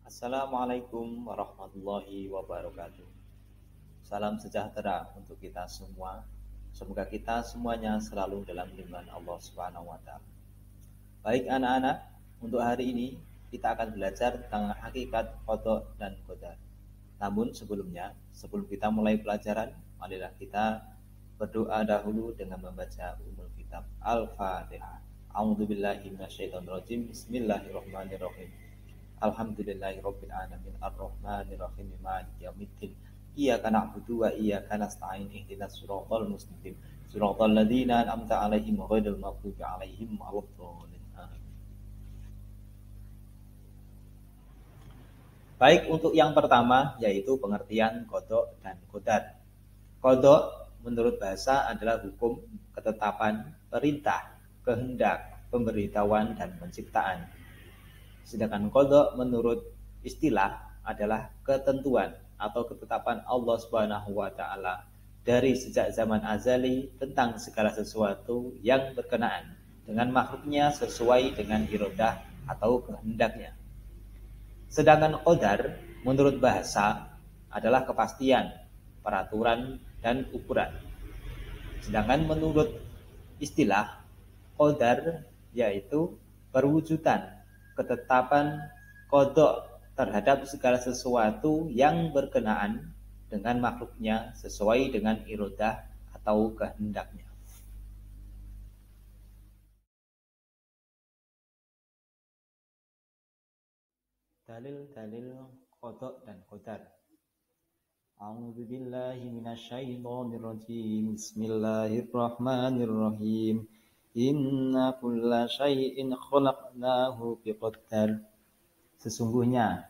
Assalamualaikum warahmatullahi wabarakatuh. Salam sejahtera untuk kita semua. Semoga kita semuanya selalu dalam lindungan Allah Subhanahu wa taala. Baik anak-anak, untuk hari ini kita akan belajar tentang hakikat qada dan qadar. Namun sebelum kita mulai pelajaran, marilah kita berdoa dahulu dengan membaca Ummul Kitab Al-Fatihah. A'udzubillahi minasyaitonirrajim. Bismillahirrahmanirrahim. Alhamdulillahirabbil alamin arrahmanir rahim maliki yaumiddin. Iyyaka na'budu wa iyyaka nasta'in ihdinas siratal mustaqim. Siratal ladzina an'amta 'alaihim ghairil maghdubi 'alaihim waladdallin. Baik, untuk yang pertama yaitu pengertian qada dan qadar. Qada menurut bahasa adalah hukum, ketetapan, perintah, kehendak, pemberitahuan dan penciptaan. Sedangkan qada menurut istilah adalah ketentuan atau ketetapan Allah Subhanahu wa taala dari sejak zaman azali tentang segala sesuatu yang berkenaan dengan makhluknya sesuai dengan iradah atau kehendaknya. Sedangkan qadar menurut bahasa adalah kepastian, peraturan dan ukuran. Sedangkan menurut istilah qadar yaitu perwujudan, ketetapan qada terhadap segala sesuatu yang berkenaan dengan makhluknya sesuai dengan iradah atau kehendaknya. Dalil-dalil qada dan qadar. A'udzu billahi minasyaitonir rajim. Bismillahirrahmanirrahim. Inna kulla syai'in khalaqnahu biqadar. Sesungguhnya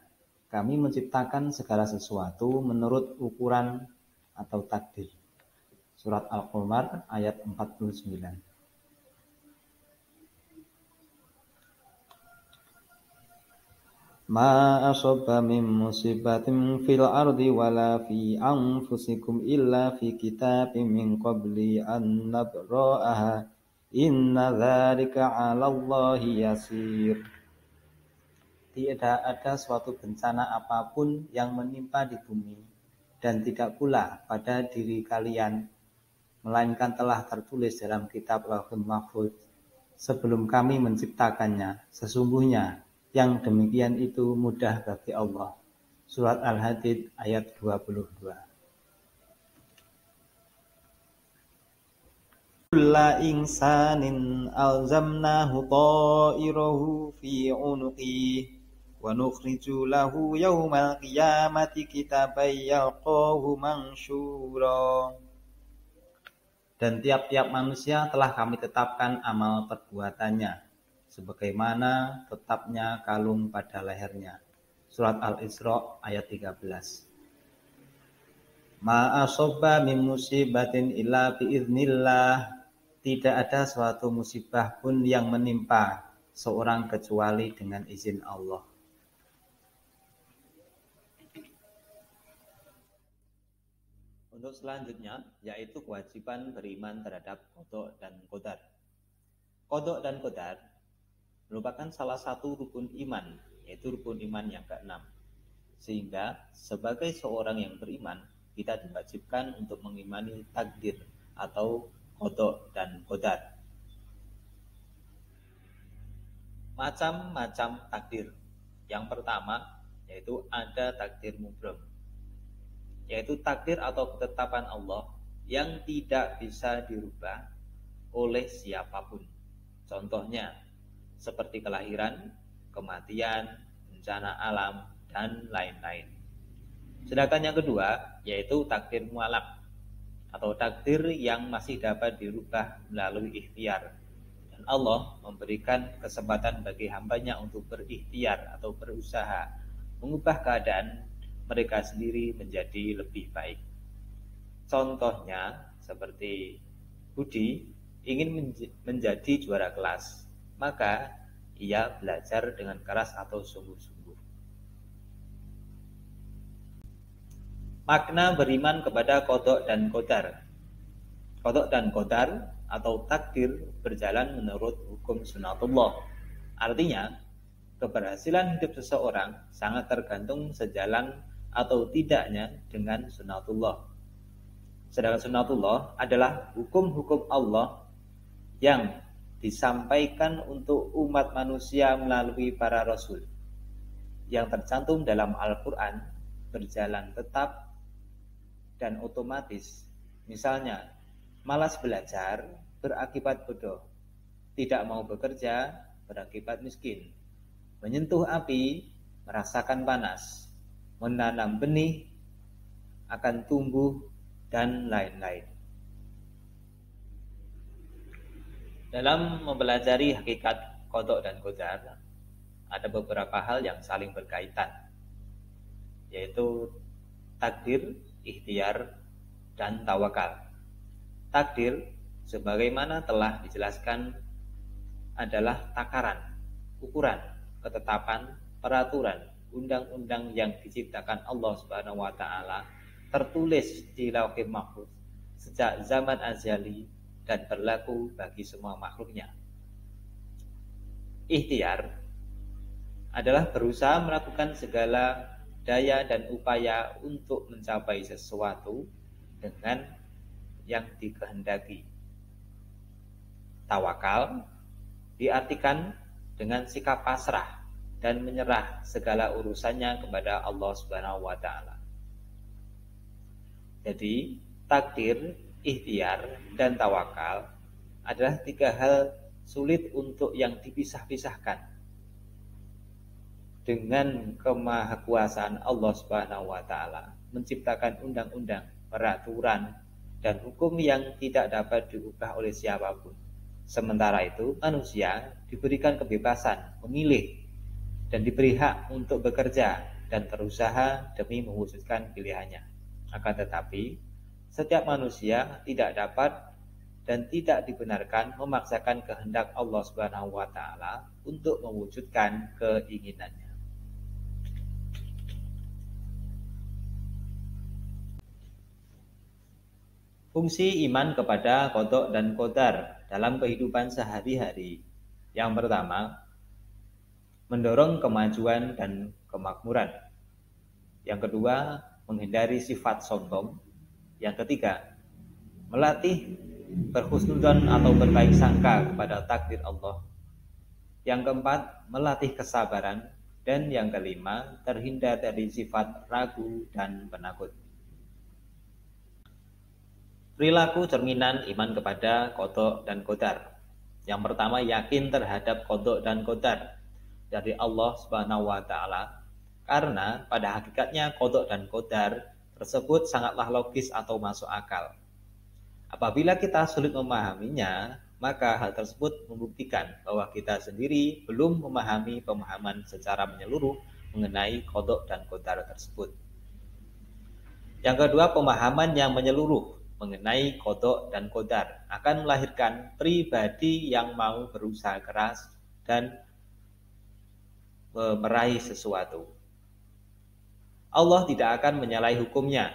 kami menciptakan segala sesuatu menurut ukuran atau takdir. Surat Al-Qamar ayat 49. Ma asaba min musibatin fil ardi wala fi anfusikum illa fi kitabim min qabli an nabra'aha. Inna dzalika 'alallahi yasir. Tidak ada suatu bencana apapun yang menimpa di bumi dan tidak pula pada diri kalian, melainkan telah tertulis dalam kitab Lauhul Mahfuz sebelum kami menciptakannya. Sesungguhnya yang demikian itu mudah bagi Allah. Surat Al-Hadid ayat 22. Kulla insanin alzamnahu ta'irahu fi 'unuqihi wa nukhriju lahu yaumal qiyamati kitaban yalqahu mansyura. Dan tiap-tiap manusia telah kami tetapkan amal perbuatannya sebagaimana tetapnya kalung pada lehernya. Surat Al-Isra ayat 13. Ma asobba min musibatin illa biiznillah. Tidak ada suatu musibah pun yang menimpa seorang kecuali dengan izin Allah. Untuk selanjutnya yaitu kewajiban beriman terhadap qada dan qadar. Qada dan qadar merupakan salah satu rukun iman, yaitu rukun iman yang ke-6. Sehingga sebagai seorang yang beriman, kita diwajibkan untuk mengimani takdir atau qada dan qadar. Macam-macam takdir. Yang pertama yaitu ada takdir mubram, yaitu takdir atau ketetapan Allah yang tidak bisa dirubah oleh siapapun. Contohnya seperti kelahiran, kematian, bencana alam, dan lain-lain. Sedangkan yang kedua yaitu takdir mu'allaq atau takdir yang masih dapat dirubah melalui ikhtiar. Dan Allah memberikan kesempatan bagi hambanya untuk berikhtiar atau berusaha mengubah keadaan mereka sendiri menjadi lebih baik. Contohnya seperti Budi ingin menjadi juara kelas, maka ia belajar dengan keras atau sungguh-sungguh. Makna beriman kepada qada dan qadar. Qada dan qadar atau takdir berjalan menurut hukum sunatullah. Artinya keberhasilan hidup seseorang sangat tergantung sejalan atau tidaknya dengan sunnatullah. Sedangkan sunnatullah adalah hukum-hukum Allah yang disampaikan untuk umat manusia melalui para rasul, yang tercantum dalam Al-Quran berjalan tetap dan otomatis. Misalnya, malas belajar berakibat bodoh, tidak mau bekerja berakibat miskin, menyentuh api merasakan panas, menanam benih akan tumbuh, dan lain-lain. Dalam mempelajari hakikat qada dan qadar, ada beberapa hal yang saling berkaitan, yaitu takdir, ikhtiar, dan tawakal. Takdir, sebagaimana telah dijelaskan, adalah takaran, ukuran, ketetapan, peraturan, undang-undang yang diciptakan Allah Subhanahu wa taala, tertulis di Lauhul Mahfuz sejak zaman azali dan berlaku bagi semua makhluknya. Ikhtiar adalah berusaha melakukan segala daya dan upaya untuk mencapai sesuatu dengan yang dikehendaki. Tawakal diartikan dengan sikap pasrah dan menyerah segala urusannya kepada Allah Subhanahu wa taala. Jadi, takdir, ikhtiar, dan tawakal adalah tiga hal sulit untuk yang dipisah-pisahkan. Dengan kemahakuasaan Allah Subhanahu wa taala menciptakan undang-undang, peraturan, dan hukum yang tidak dapat diubah oleh siapapun. Sementara itu, manusia diberikan kebebasan memilih dan diberi hak untuk bekerja dan berusaha demi mewujudkan pilihannya. Akan tetapi, setiap manusia tidak dapat dan tidak dibenarkan memaksakan kehendak Allah Subhanahu wa taala untuk mewujudkan keinginannya. Fungsi iman kepada qada dan qadar dalam kehidupan sehari-hari. Yang pertama, mendorong kemajuan dan kemakmuran. Yang kedua, menghindari sifat sombong. Yang ketiga, melatih berhusnudzon atau berbaik sangka kepada takdir Allah. Yang keempat, melatih kesabaran. Dan yang kelima, terhindar dari sifat ragu dan penakut. Perilaku cerminan iman kepada qada dan qadar. Yang pertama, yakin terhadap qada dan qadar dari Allah Subhanahu wa taala, karena pada hakikatnya qada dan qadar tersebut sangatlah logis atau masuk akal. Apabila kita sulit memahaminya, maka hal tersebut membuktikan bahwa kita sendiri belum memahami pemahaman secara menyeluruh mengenai qada dan qadar tersebut. Yang kedua, pemahaman yang menyeluruh mengenai qada dan qadar akan melahirkan pribadi yang mau berusaha keras dan meraih sesuatu. Allah tidak akan menyalahi hukumnya,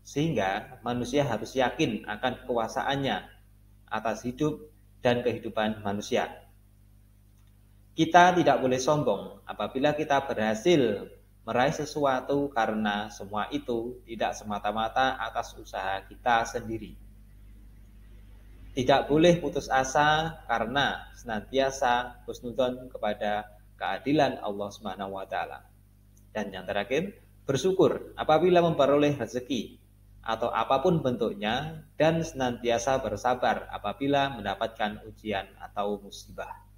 sehingga manusia harus yakin akan kekuasaannya atas hidup dan kehidupan manusia. Kita tidak boleh sombong apabila kita berhasil meraih sesuatu, karena semua itu tidak semata-mata atas usaha kita sendiri. Tidak boleh putus asa karena senantiasa husnudzon kepada keadilan Allah Subhanahu wa taala. Dan yang terakhir, bersyukur apabila memperoleh rezeki atau apapun bentuknya, dan senantiasa bersabar apabila mendapatkan ujian atau musibah.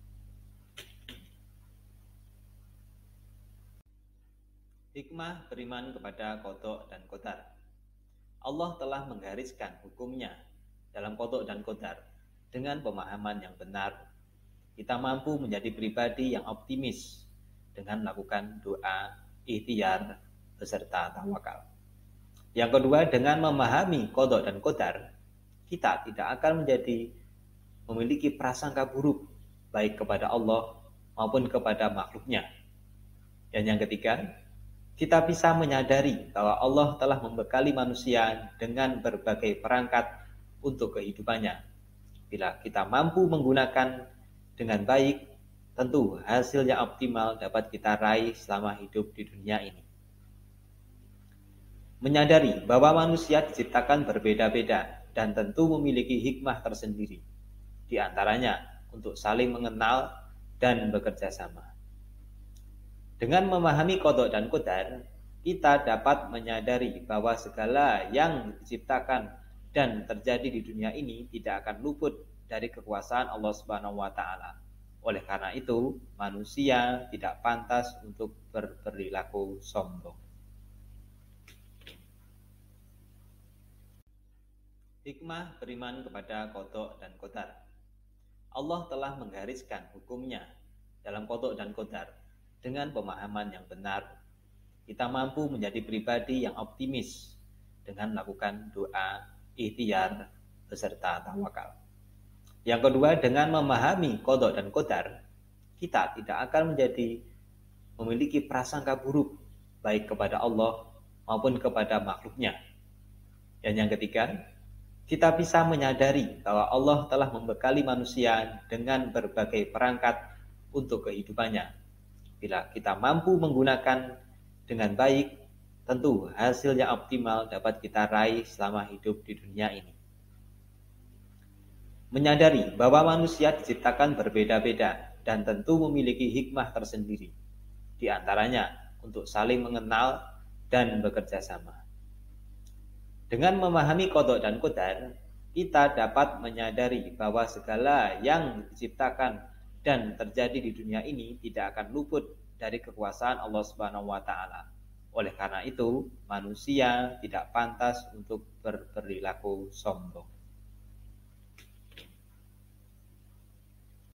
Hikmah beriman kepada qada dan qadar. Allah telah menggariskan hukumnya dalam qada dan qadar. Dengan pemahaman yang benar, kita mampu menjadi pribadi yang optimis dengan melakukan doa, ikhtiar, beserta tawakal. Yang kedua, dengan memahami qada dan qadar, kita tidak akan memiliki prasangka buruk baik kepada Allah maupun kepada makhluknya. Dan yang ketiga, kita bisa menyadari bahwa Allah telah membekali manusia dengan berbagai perangkat untuk kehidupannya. Bila kita mampu menggunakan dengan baik, tentu hasil yang optimal dapat kita raih selama hidup di dunia ini. Menyadari bahwa manusia diciptakan berbeda-beda dan tentu memiliki hikmah tersendiri, di antaranya untuk saling mengenal dan bekerja sama. Dengan memahami qada dan qadar, kita dapat menyadari bahwa segala yang diciptakan dan terjadi di dunia ini tidak akan luput dari kekuasaan Allah Subhanahu wa taala. Oleh karena itu, manusia tidak pantas untuk berperilaku sombong. Hikmah beriman kepada qada dan qadar. Allah telah menggariskan hukumnya dalam qada dan qadar. Dengan pemahaman yang benar, kita mampu menjadi pribadi yang optimis dengan melakukan doa, ikhtiar, beserta tawakal. Yang kedua, dengan memahami qada dan qadar, kita tidak akan memiliki prasangka buruk baik kepada Allah maupun kepada makhluknya. Dan yang ketiga, kita bisa menyadari bahwa Allah telah membekali manusia dengan berbagai perangkat untuk kehidupannya. Bila kita mampu menggunakan dengan baik, tentu hasil yang optimal dapat kita raih selama hidup di dunia ini. Menyadari bahwa manusia diciptakan berbeda-beda dan tentu memiliki hikmah tersendiri, di antaranya untuk saling mengenal dan bekerja sama. Dengan memahami qada dan qadar, kita dapat menyadari bahwa segala yang diciptakan dan terjadi di dunia ini tidak akan luput dari kekuasaan Allah Subhanahu wa taala. Oleh karena itu, manusia tidak pantas untuk berperilaku sombong.